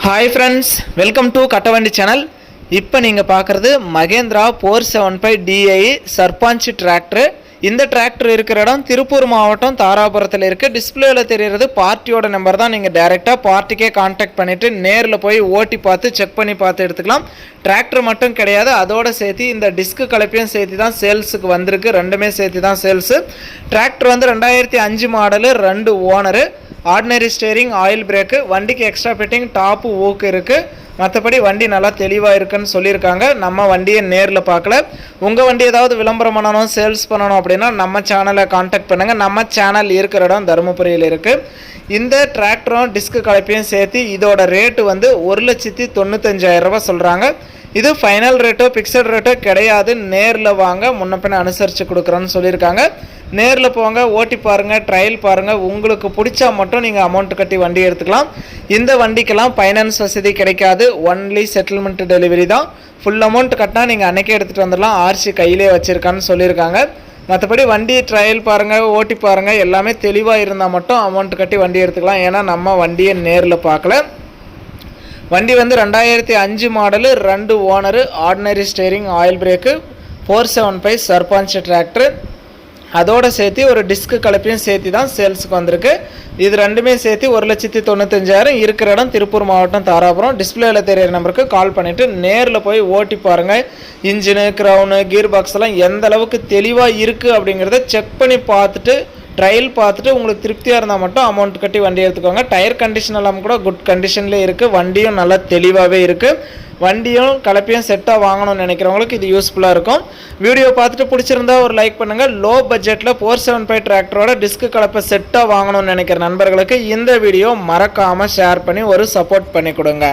Hi friends, welcome to Kattavandi channel. இப்போ நீங்கள் பார்க்குறது மகேந்திரா 475DI சர்பஞ்ச் டிராக்டர். இந்த டிராக்டர் இருக்கிற இடம் திருப்பூர் மாவட்டம் தாராபுரத்தில் இருக்குது. டிஸ்பிளேயில் தெரிகிறது பார்ட்டியோட நம்பர் தான். நீங்கள் டைரெக்டாக பார்ட்டிக்கே கான்டாக்ட் பண்ணிவிட்டு நேரில் போய் ஓட்டி பார்த்து செக் பண்ணி பார்த்து எடுத்துக்கலாம். டிராக்டர் மட்டும் கிடையாது, அதோடு சேர்த்து இந்த டிஸ்க்கு கலப்பையும் சேர்த்து தான் சேல்ஸுக்கு வந்திருக்கு. ரெண்டுமே சேர்த்து தான் சேல்ஸு. டிராக்டர் வந்து 2005 model, 2 owner, ordinary steering, oil brake, வண்டிக்கு எக்ஸ்ட்ரா ஃபிட்டிங், டாப்பு ஊக்கு இருக்குது. மற்றபடி வண்டி நல்லா தெளிவாக இருக்குன்னு சொல்லியிருக்காங்க. நம்ம வண்டியை நேரில் பார்க்கல. உங்கள் வண்டி ஏதாவது விளம்பரம் பண்ணணும், சேல்ஸ் பண்ணணும் அப்படின்னா நம்ம சேனலை கான்டாக்ட் பண்ணுங்கள். நம்ம சேனல் இருக்கிற இடம் தருமபுரியில் இருக்குது. இந்த டிராக்டரும் டிஸ்க்கு கலப்பையும் சேர்த்து இதோட ரேட்டு வந்து 1,95,000 ரூபா சொல்கிறாங்க. இது ஃபைனல் ரேட்டோ ஃபிக்ஸட் ரேட்டோ கிடையாது. நேரில் வாங்க, முன்ன பின்ன அனுசரித்து கொடுக்குறோன்னு சொல்லியிருக்காங்க. நேரில் போங்க, ஓட்டி பாருங்கள், ட்ரையல் பாருங்கள். உங்களுக்கு பிடிச்சா மட்டும் நீங்கள் அமௌண்ட் கட்டி வண்டி எடுத்துக்கலாம். இந்த வண்டிக்கெல்லாம் ஃபைனான்ஸ் வசதி கிடைக்காது. ஒன்லி செட்டில்மெண்ட் டெலிவரி தான். ஃபுல் அமௌண்ட் கட்டினா நீங்கள் அன்றைக்கே எடுத்துகிட்டு வந்துடலாம். ஆர்சி கையிலே வச்சுருக்கான்னு சொல்லியிருக்காங்க. மற்றபடி வண்டி ட்ரையல் பாருங்கள், ஓட்டி பாருங்கள். எல்லாமே தெளிவாக இருந்தால் மட்டும் அமௌண்ட் கட்டி வண்டி எடுத்துக்கலாம். ஏன்னா நம்ம வண்டியை நேரில் பார்க்கல. வண்டி வந்து 2005 model, 2 owner, ordinary steering, oil brake, 475 Sarpanch tractor. அதோடு சேர்த்து ஒரு டிஸ்க்கு கலப்பையும் சேர்த்து தான் சேல்ஸுக்கு வந்திருக்கு. இது ரெண்டுமே சேர்த்து 1,95,000. இருக்கிற இடம் திருப்பூர் மாவட்டம் தாராபுரம். டிஸ்பிளேயில் தெரியிற நம்பருக்கு கால் பண்ணிவிட்டு நேரில் போய் ஓட்டி பாருங்கள். இன்ஜினு, க்ரௌனு, கீர் பாக்ஸ் எல்லாம் எந்த அளவுக்கு தெளிவாக இருக்குது அப்படிங்கிறத செக் பண்ணி பார்த்துட்டு ட்ரையல் பார்த்துட்டு உங்களுக்கு திருப்தியாக இருந்தால் மட்டும் அமௌண்ட் கட்டி வண்டி எடுத்துக்கோங்க. டயர் கண்டிஷன் எல்லாம் கூட குட் கண்டிஷன்லேயே இருக்குது. வண்டியும் நல்லா தெளிவாகவே இருக்குது. வண்டியும் கலப்பையும் செட்டாக வாங்கணும்னு நினைக்கிறவங்களுக்கு இது யூஸ்ஃபுல்லாக இருக்கும். வீடியோ பார்த்துட்டு பிடிச்சிருந்தா ஒரு லைக் பண்ணுங்கள். லோ பட்ஜெட்டில் 475 டிராக்டரோட டிஸ்க்கு கலப்பை செட்டாக வாங்கணும்னு நினைக்கிற நண்பர்களுக்கு இந்த வீடியோ மறக்காமல் ஷேர் பண்ணி ஒரு சப்போர்ட் பண்ணி கொடுங்க.